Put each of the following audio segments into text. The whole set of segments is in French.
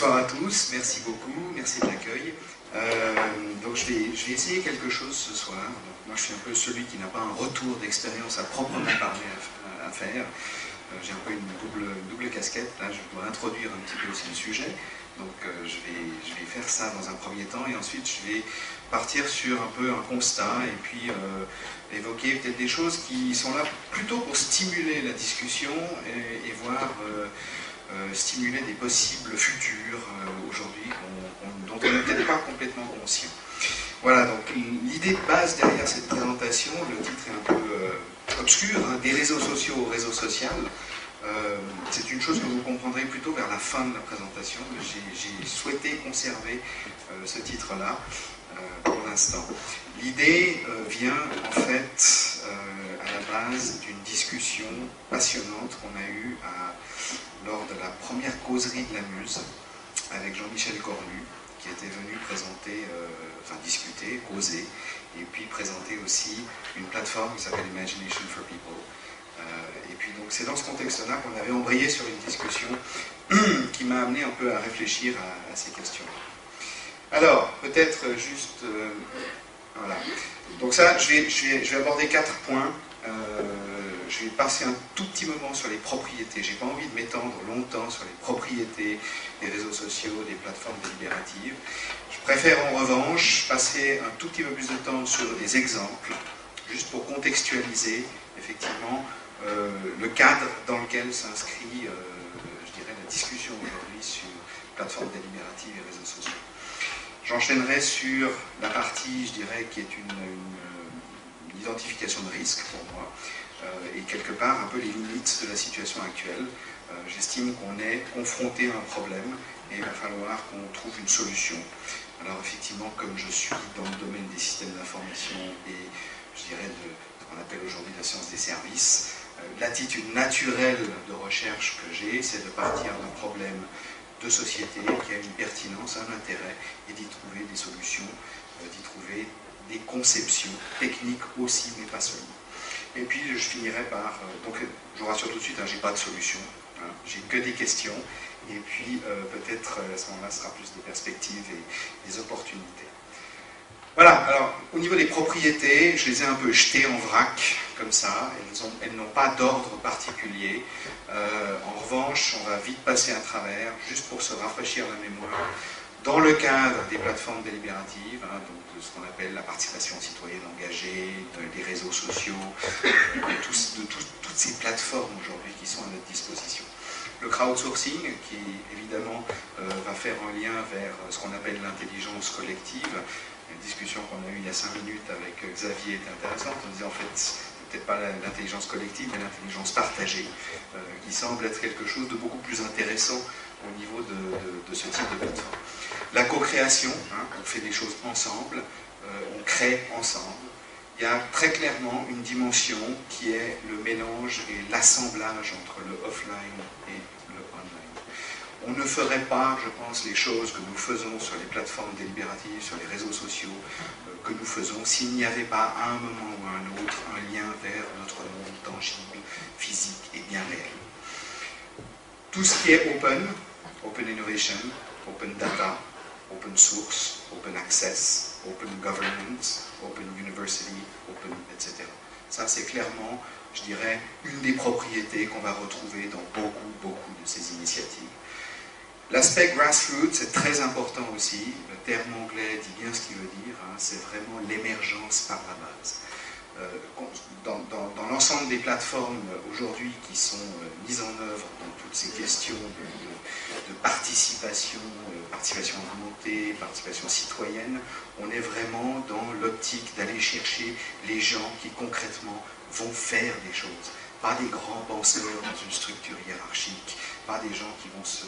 Bonsoir à tous, merci beaucoup, merci de l'accueil. Donc je vais essayer quelque chose ce soir. Donc, moi je suis un peu celui qui n'a pas un retour d'expérience à proprement parler à faire. J'ai un peu une double casquette, là je dois introduire un petit peu aussi le sujet. Donc je vais faire ça dans un premier temps et ensuite je vais partir sur un peu un constat et puis évoquer peut-être des choses qui sont là plutôt pour stimuler la discussion et voir stimuler des possibles futurs aujourd'hui dont on n'est peut-être pas complètement conscient. Voilà, donc l'idée de base derrière cette présentation, le titre est un peu obscur, hein, des réseaux sociaux au réseau social. C'est une chose que vous comprendrez plutôt vers la fin de la présentation. J'ai souhaité conserver ce titre-là pour l'instant. L'idée vient en fait à la base d'une discussion passionnante qu'on a eue lors de la première causerie de la Muse avec Jean-Michel Cornu, qui était venu présenter, discuter, causer, et puis présenter aussi une plateforme qui s'appelle Imagination for People. Et puis donc c'est dans ce contexte-là qu'on avait embrayé sur une discussion qui m'a amené un peu à réfléchir à ces questions. Alors, peut-être juste... voilà. Donc ça, je vais aborder 4 points. Je vais passer un tout petit moment sur les propriétés. J'ai pas envie de m'étendre longtemps sur les propriétés des réseaux sociaux, des plateformes délibératives. Je préfère en revanche passer un tout petit peu plus de temps sur des exemples, juste pour contextualiser effectivement le cadre dans lequel s'inscrit, je dirais, la discussion aujourd'hui sur plateformes délibératives et réseaux sociaux. J'enchaînerai sur la partie, je dirais, qui est une identification de risque pour moi, et quelque part un peu les limites de la situation actuelle. J'estime qu'on est confronté à un problème et il va falloir qu'on trouve une solution. Alors effectivement, comme je suis dans le domaine des systèmes d'information et je dirais de ce qu'on appelle aujourd'hui la science des services, l'attitude naturelle de recherche que j'ai, c'est de partir d'un problème de société qui a une pertinence, un intérêt, et d'y trouver des solutions, d'y trouver des conceptions techniques aussi, mais pas seulement. Et puis je finirai par... donc je vous rassure tout de suite, hein, j'ai pas de solution, hein, j'ai que des questions, et puis peut-être à ce moment-là, ce sera plus des perspectives et des opportunités. Voilà, alors au niveau des propriétés, je les ai un peu jetées en vrac, comme ça, elles n'ont pas d'ordre particulier. En revanche, on va vite passer à travers, juste pour se rafraîchir la mémoire, dans le cadre des plateformes délibératives, hein, donc de ce qu'on appelle la participation citoyenne engagée, des réseaux sociaux, de toutes ces plateformes aujourd'hui qui sont à notre disposition. Le crowdsourcing, qui évidemment va faire un lien vers ce qu'on appelle l'intelligence collective. Une discussion qu'on a eue il y a 5 minutes avec Xavier est intéressante. On disait en fait, peut-être pas l'intelligence collective, mais l'intelligence partagée, qui semble être quelque chose de beaucoup plus intéressant au niveau de ce type de plateforme. La co-création, hein, on fait des choses ensemble, on crée ensemble. Il y a très clairement une dimension qui est le mélange et l'assemblage entre le offline et le online. On ne ferait pas, je pense, les choses que nous faisons sur les plateformes délibératives, sur les réseaux sociaux, que nous faisons s'il n'y avait pas à un moment ou à un autre un lien vers notre monde tangible, physique et bien réel. Tout ce qui est open innovation, open data, open source, open access, open government, open university, open, etc. Ça, c'est clairement, je dirais, une des propriétés qu'on va retrouver dans beaucoup de ces initiatives. L'aspect grassroots, c'est très important aussi. Le terme anglais dit bien ce qu'il veut dire. Hein, c'est vraiment l'émergence par la base. Dans l'ensemble des plateformes aujourd'hui qui sont mises en œuvre dans toutes ces questions de participation, participation augmentée, participation citoyenne, on est vraiment dans l'optique d'aller chercher les gens qui concrètement vont faire des choses. Pas des grands penseurs dans une structure hiérarchique, pas des gens qui vont se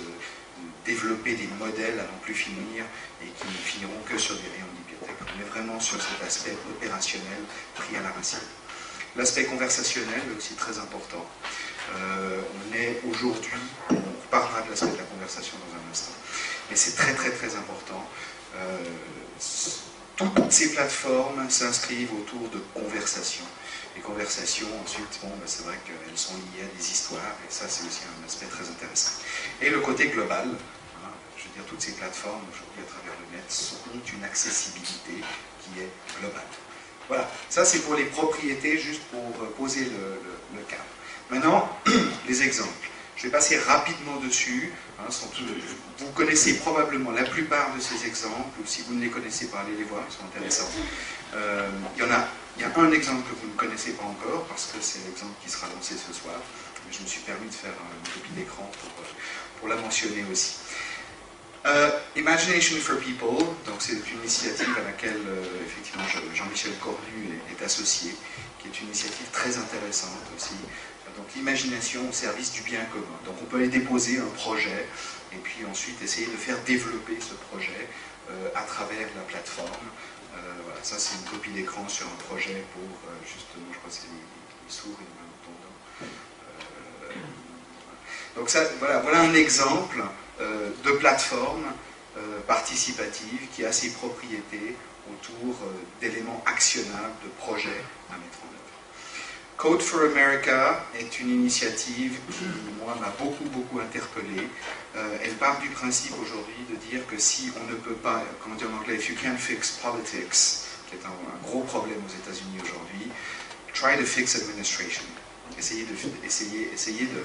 développer des modèles à n'en plus finir et qui ne finiront que sur des rayons de bibliothèque. On est vraiment sur cet aspect opérationnel pris à la racine. L'aspect conversationnel est aussi très important. On est aujourd'hui, on parlera de l'aspect de la conversation dans un instant, mais c'est très important. Toutes ces plateformes s'inscrivent autour de conversations. Les conversations, ensuite, bon, c'est vrai qu'elles sont liées à des histoires, et ça, c'est aussi un aspect très intéressant. Et le côté global, hein, je veux dire, toutes ces plateformes aujourd'hui à travers le net ont une accessibilité qui est globale. Voilà, ça c'est pour les propriétés, juste pour poser le cadre. Maintenant, les exemples. Je vais passer rapidement dessus. Hein, vous connaissez probablement la plupart de ces exemples, ou si vous ne les connaissez pas, allez les voir, ils sont intéressants. Il y a un exemple que vous ne connaissez pas encore, parce que c'est l'exemple qui sera lancé ce soir. Mais je me suis permis de faire une copie d'écran pour la mentionner aussi. Imagination for People, donc c'est une initiative à laquelle effectivement Jean-Michel Cornu est associé, qui est une initiative très intéressante aussi. Donc l'imagination au service du bien commun. Donc on peut aller déposer un projet et puis ensuite essayer de faire développer ce projet à travers la plateforme. Voilà, ça c'est une copie d'écran sur un projet pour justement, je crois que c'est les sourds et les malentendants. Donc ça, voilà un exemple de plateforme participative qui a ses propriétés autour d'éléments actionnables, de projets à mettre en œuvre. Code for America est une initiative qui, moi, m'a beaucoup interpellé. Elle part du principe aujourd'hui de dire que si on ne peut pas, comment dire en anglais, if you can't fix politics, qui est un gros problème aux États-Unis aujourd'hui, try to fix administration. Essayez de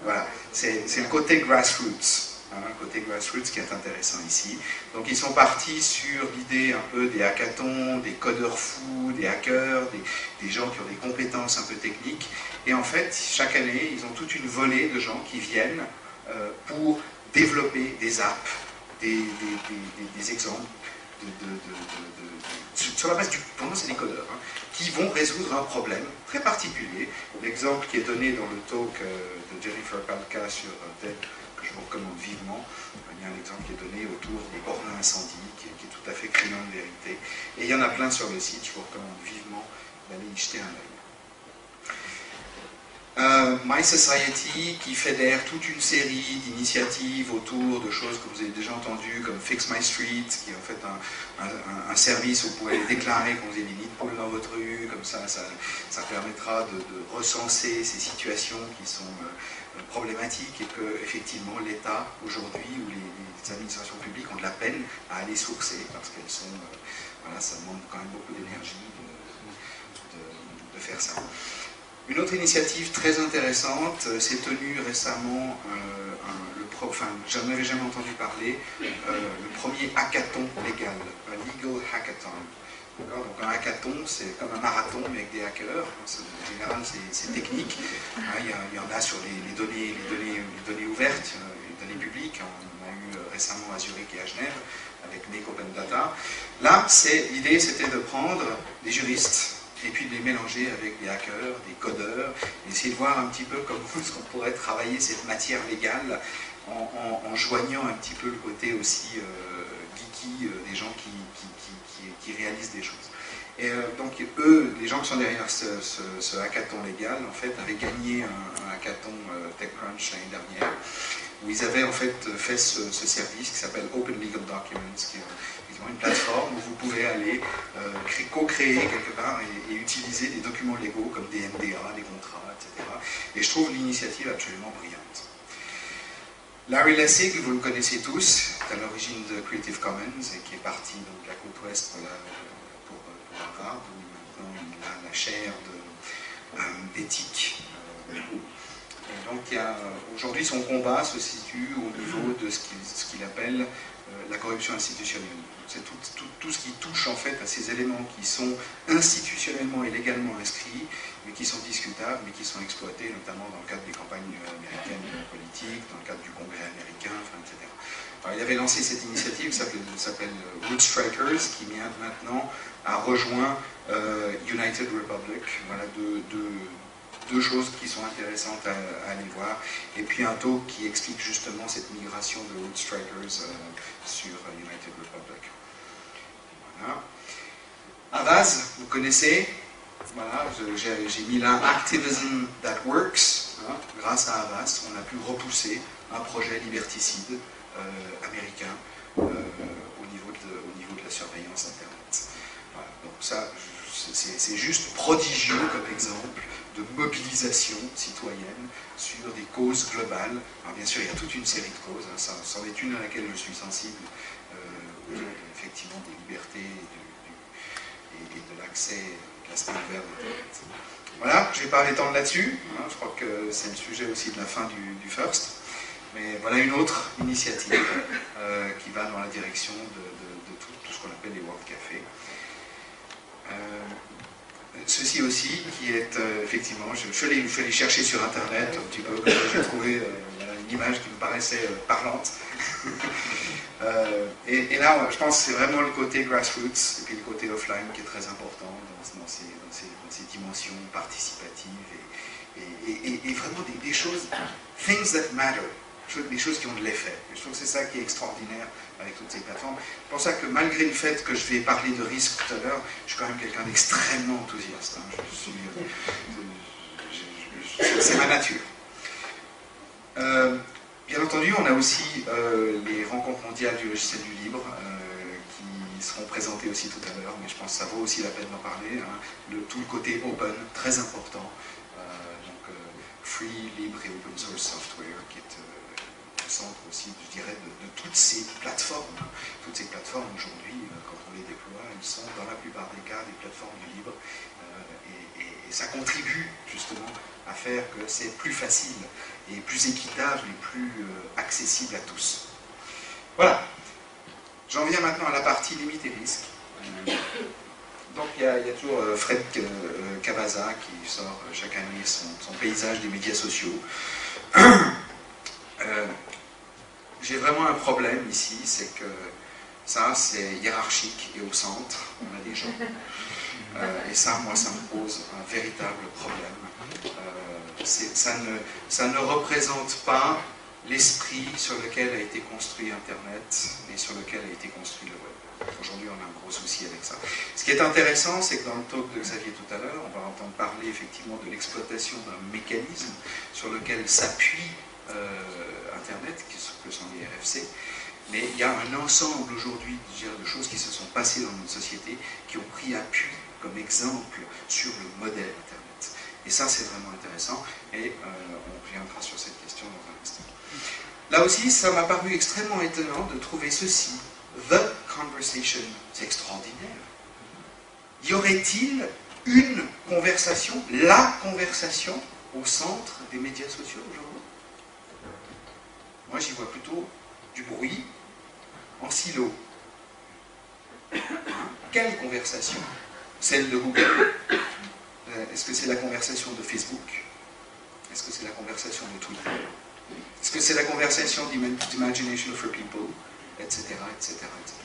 voilà, c'est un côté grassroots. Un côté grassroots qui est intéressant ici. Donc ils sont partis sur l'idée un peu des hackathons, des codeurs fous, des hackers, des gens qui ont des compétences un peu techniques. Et en fait, chaque année, ils ont toute une volée de gens qui viennent pour développer des apps, des exemples, sur la base pour nous c'est des codeurs, hein, qui vont résoudre un problème très particulier. L'exemple qui est donné dans le talk de Jennifer Palka sur TED, que je vous recommande vivement. Il y a un exemple qui est donné autour des bornes à incendie, qui est tout à fait criant de vérité. Et il y en a plein sur le site, je vous recommande vivement d'aller y jeter un œil. My Society, qui fédère toute une série d'initiatives autour de choses que vous avez déjà entendues, comme Fix My Street, qui est en fait un service où vous pouvez déclarer quand vous avez des nids de poules dans votre rue, comme ça permettra de recenser ces situations qui sont problématiques et que, effectivement, l'État, aujourd'hui, ou les administrations publiques ont de la peine à aller sourcer, parce qu'elles sont, voilà, ça demande quand même beaucoup d'énergie de faire ça. Une autre initiative très intéressante s'est tenue récemment, j'en avais jamais entendu parler, le premier hackathon légal, un legal hackathon. Donc un hackathon, c'est comme un marathon mais avec des hackers. En général, c'est technique. Il y en a sur les données ouvertes, les données publiques. On a eu récemment à Zurich et à Genève avec Make Open Data. Là, l'idée, c'était de prendre des juristes et puis de les mélanger avec des hackers, des codeurs, et essayer de voir un petit peu comment est-ce qu'on pourrait travailler cette matière légale en joignant un petit peu le côté aussi geeky des gens qui réalisent des choses. Et donc eux, les gens qui sont derrière ce hackathon légal, en fait, avaient gagné un hackathon TechCrunch l'année dernière, où ils avaient en fait fait ce service qui s'appelle Open Legal Documents, qui est une plateforme où vous pouvez aller co-créer quelque part et utiliser des documents légaux comme des NDA, des contrats, etc. Et je trouve l'initiative absolument brillante. Larry Lessig, vous le connaissez tous, est à l'origine de Creative Commons et qui est parti donc, de la côte ouest pour Harvard, où maintenant il a la chaire d'éthique. Et donc aujourd'hui son combat se situe au niveau de ce qu'il appelle la corruption institutionnelle. C'est tout ce qui touche en fait à ces éléments qui sont institutionnellement et légalement inscrits, mais qui sont discutables, mais qui sont exploités notamment dans le cadre des campagnes américaines politiques, dans le cadre du Congrès américain, etc. Alors, il avait lancé cette initiative qui s'appelle Root Strikers, qui maintenant a rejoint United Republic. Voilà deux choses qui sont intéressantes à aller voir, et puis un talk qui explique justement cette migration de Root Strikers sur United Republic. Voilà. Avaz, vous connaissez, voilà, j'ai mis là Activism That Works. Hein, grâce à Avaz, on a pu repousser un projet liberticide américain au niveau de la surveillance Internet. Voilà, donc ça, c'est juste prodigieux comme exemple de mobilisation citoyenne sur des causes globales. Alors bien sûr, il y a toute une série de causes, hein, ça en est une à laquelle je suis sensible, effectivement des libertés et de l'accès, de l'aspect ouvert d'Internet. Voilà, je ne vais pas m'étendre là-dessus, hein, je crois que c'est le sujet aussi de la fin du FIRST. Mais voilà une autre initiative qui va dans la direction de tout ce qu'on appelle les World Cafés. Ceci aussi, qui est effectivement, je suis allé chercher sur Internet un petit peu, j'ai trouvé une image qui me paraissait parlante. Et là, je pense que c'est vraiment le côté grassroots et puis le côté offline qui est très important dans ces dimensions participatives et vraiment des choses, things that matter. Des choses qui ont de l'effet. Je trouve que c'est ça qui est extraordinaire avec toutes ces plateformes. C'est pour ça que malgré le fait que je vais parler de risque tout à l'heure, je suis quand même quelqu'un d'extrêmement enthousiaste. Hein. C'est ma nature. Bien entendu, on a aussi les rencontres mondiales du logiciel du libre qui seront présentées aussi tout à l'heure, mais je pense que ça vaut aussi la peine d'en parler. Hein. Tout le côté open, très important. Free, libre et open source software qui est centre aussi, je dirais, de toutes ces plateformes. Toutes ces plateformes aujourd'hui, quand on les déploie, elles sont dans la plupart des cas des plateformes du libre et ça contribue justement à faire que c'est plus facile et plus équitable et plus accessible à tous. Voilà. J'en viens maintenant à la partie limite et risque. Donc il y a toujours Fred Cavaza qui sort chaque année son paysage des médias sociaux. J'ai vraiment un problème ici, c'est que ça c'est hiérarchique et au centre, on a des gens. Et ça, moi, ça me pose un véritable problème. Ça ne représente pas l'esprit sur lequel a été construit Internet et sur lequel a été construit le web. Aujourd'hui, on a un gros souci avec ça. Ce qui est intéressant, c'est que dans le talk de Xavier tout à l'heure, on va entendre parler effectivement de l'exploitation d'un mécanisme sur lequel s'appuie Internet, que sont les RFC, mais il y a un ensemble aujourd'hui de choses qui se sont passées dans notre société qui ont pris appui comme exemple sur le modèle Internet. Et ça, c'est vraiment intéressant, et on reviendra sur cette question dans un instant. Là aussi, ça m'a paru extrêmement étonnant de trouver ceci. The conversation, c'est extraordinaire. Y aurait-il une conversation, la conversation, au centre des médias sociaux aujourd'hui? Moi, j'y vois plutôt du bruit en silo. Quelle conversation? Celle de Google? Est-ce que c'est la conversation de Facebook? Est-ce que c'est la conversation de Twitter? Est-ce que c'est la conversation d'Imagination for People? Etc., etc., etc.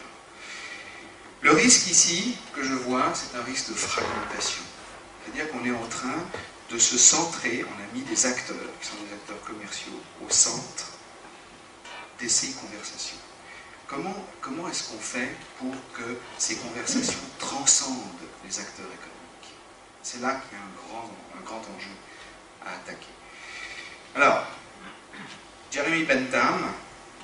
Le risque ici, que je vois, c'est un risque de fragmentation. C'est-à-dire qu'on est en train de se centrer, on a mis des acteurs, qui sont des acteurs commerciaux, au centre de ces conversations. Comment est-ce qu'on fait pour que ces conversations transcendent les acteurs économiques? C'est là qu'il y a un grand enjeu à attaquer. Alors, Jeremy Bentham,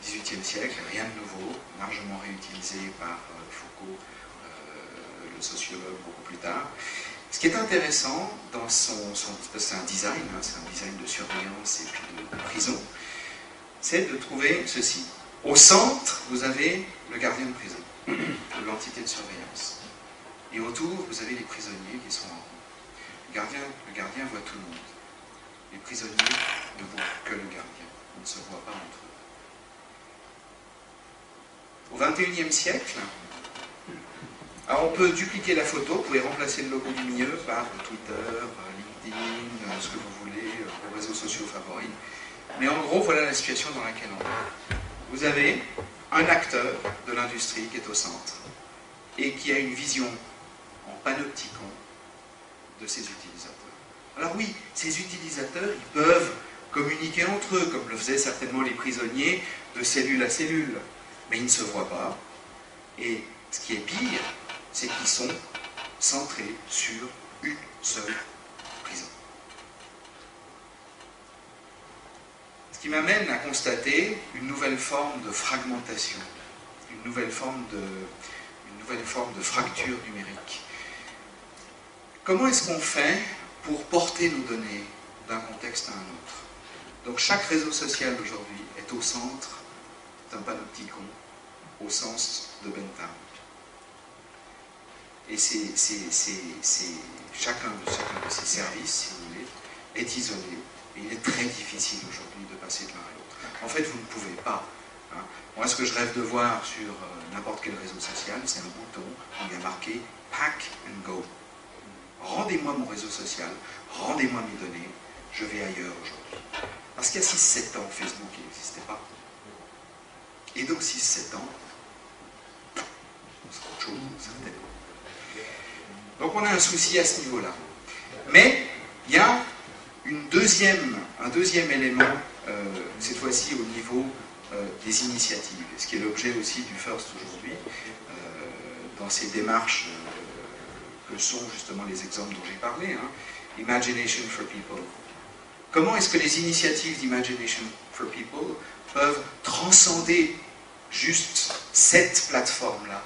18e siècle, rien de nouveau, largement réutilisé par Foucault, le sociologue, beaucoup plus tard. Ce qui est intéressant dans c'est un design, hein, c'est un design de surveillance et puis de prison, c'est de trouver ceci. Au centre, vous avez le gardien de prison, l'entité de surveillance. Et autour, vous avez les prisonniers qui sont en rond. Le gardien voit tout le monde. Les prisonniers ne voient que le gardien. Ils ne se voient pas entre eux. Au XXIe siècle, alors on peut dupliquer la photo, vous pouvez remplacer le logo du milieu par Twitter, LinkedIn, ce que vous voulez, vos réseaux sociaux favoris. Mais en gros, voilà la situation dans laquelle on est. Vous avez un acteur de l'industrie qui est au centre et qui a une vision en panopticon de ses utilisateurs. Alors oui, ces utilisateurs, ils peuvent communiquer entre eux, comme le faisaient certainement les prisonniers, de cellule à cellule, mais ils ne se voient pas. Et ce qui est pire, c'est qu'ils sont centrés sur une seule prison. Ce qui m'amène à constater une nouvelle forme de fragmentation, une nouvelle forme de fracture numérique. Comment est-ce qu'on fait pour porter nos données d'un contexte à un autre. Donc chaque réseau social aujourd'hui est au centre d'un panopticon, au sens de Bentham. Et chacun de ces services, si vous voulez, est isolé. Et il est très difficile aujourd'hui de passer de l'un à l'autre. En fait, vous ne pouvez pas. Hein. Moi, ce que je rêve de voir sur n'importe quel réseau social, c'est un bouton où il y a marqué « Pack and Go ». Rendez-moi mon réseau social, rendez-moi mes données, je vais ailleurs aujourd'hui. Parce qu'il y a 6-7 ans, Facebook n'existait pas. Et donc 6-7 ans, c'est autre chose, certainement. Donc on a un souci à ce niveau-là. Mais il y a un deuxième élément, cette fois-ci au niveau des initiatives, ce qui est l'objet aussi du FIRST aujourd'hui, dans ces démarches que sont justement les exemples dont j'ai parlé, hein. Imagination for People. Comment est-ce que les initiatives d'Imagination for People peuvent transcender juste cette plateforme-là?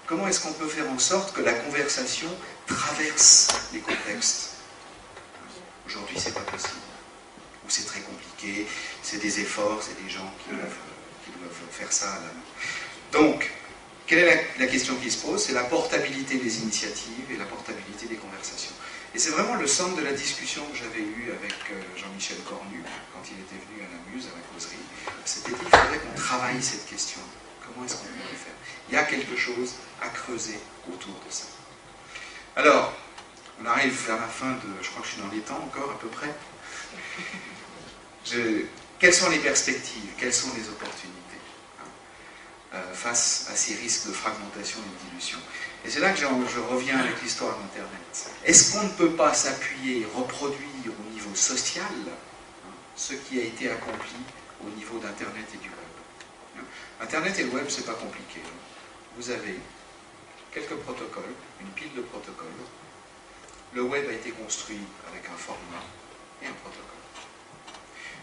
Comment est-ce qu'on peut faire en sorte que la conversation traverse les contextes? Aujourd'hui, c'est pas possible. Ou c'est très compliqué, c'est des efforts, c'est des gens qui doivent faire ça à la main. Donc, quelle est la question qui se pose? C'est la portabilité des initiatives et la portabilité des conversations. Et c'est vraiment le centre de la discussion que j'avais eue avec Jean-Michel Cornu, quand il était venu à la Muse, à la causerie. C'était dit qu'il faudrait qu'on travaille cette question. Comment est-ce qu'on pourrait le faire? Il y a quelque chose à creuser autour de ça. Alors, on arrive vers la fin de... Je crois que je suis dans les temps encore, à peu près. Quelles sont les perspectives? Quelles sont les opportunités face à ces risques de fragmentation et de dilution? Et c'est là que je reviens avec l'histoire d'Internet. Est-ce qu'on ne peut pas s'appuyer, reproduire au niveau social ce qui a été accompli au niveau d'Internet et du web? Internet et le web, c'est pas compliqué. Vous avez quelques protocoles, une pile de protocoles. Le web a été construit avec un format et un protocole.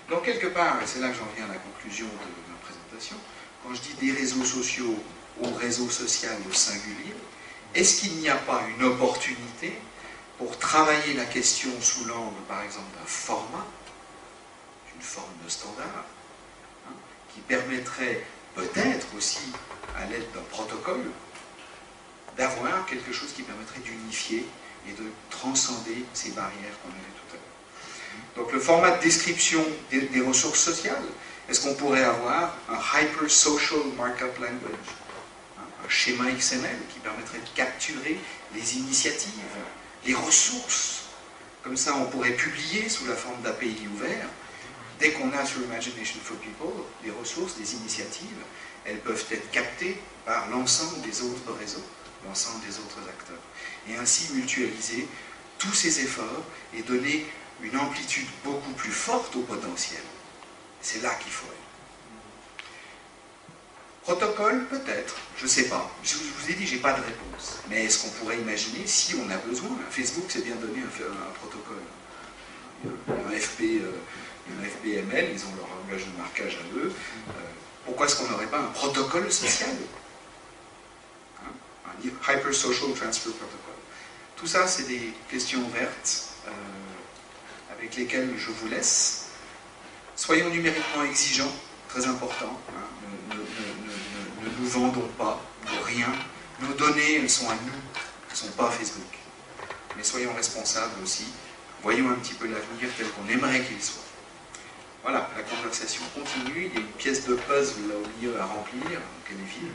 Donc quelque part, et c'est là que j'en viens à la conclusion de ma présentation, quand je dis des réseaux sociaux au réseau social au singulier, est-ce qu'il n'y a pas une opportunité pour travailler la question sous l'angle, par exemple, d'un format, d'une forme de standard, hein, qui permettrait peut-être aussi, à l'aide d'un protocole, d'avoir quelque chose qui permettrait d'unifier et de transcender ces barrières qu'on avait tout à l'heure. Donc le format de description des ressources sociales, est-ce qu'on pourrait avoir un Hyper Social Markup Language, un schéma XML qui permettrait de capturer les initiatives, les ressources? Comme ça, on pourrait publier sous la forme d'API ouverts. Dès qu'on a sur Imagination for People des ressources, des initiatives, elles peuvent être captées par l'ensemble des autres réseaux, l'ensemble des autres acteurs. Et ainsi mutualiser tous ces efforts et donner une amplitude beaucoup plus forte au potentiel. C'est là qu'il faut aller. Protocole, peut-être, je ne sais pas. Je vous ai dit, je n'ai pas de réponse. Mais est-ce qu'on pourrait imaginer, si on a besoin, Facebook s'est bien donné un protocole. Il y a un FBML, ils ont leur langage de marquage à eux. Pourquoi est-ce qu'on n'aurait pas un protocole social? Un Hyper Social Transfer Protocol. Tout ça, c'est des questions ouvertes avec lesquelles je vous laisse. Soyons numériquement exigeants, très important. Hein. Ne nous vendons pas de rien. Nos données, elles sont à nous, elles ne sont pas à Facebook. Mais soyons responsables aussi. Voyons un petit peu l'avenir tel qu'on aimerait qu'il soit. Voilà, la conversation continue. Il y a une pièce de puzzle là au milieu à remplir, donc elle est vide.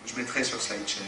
Je mettrai sur SlideShare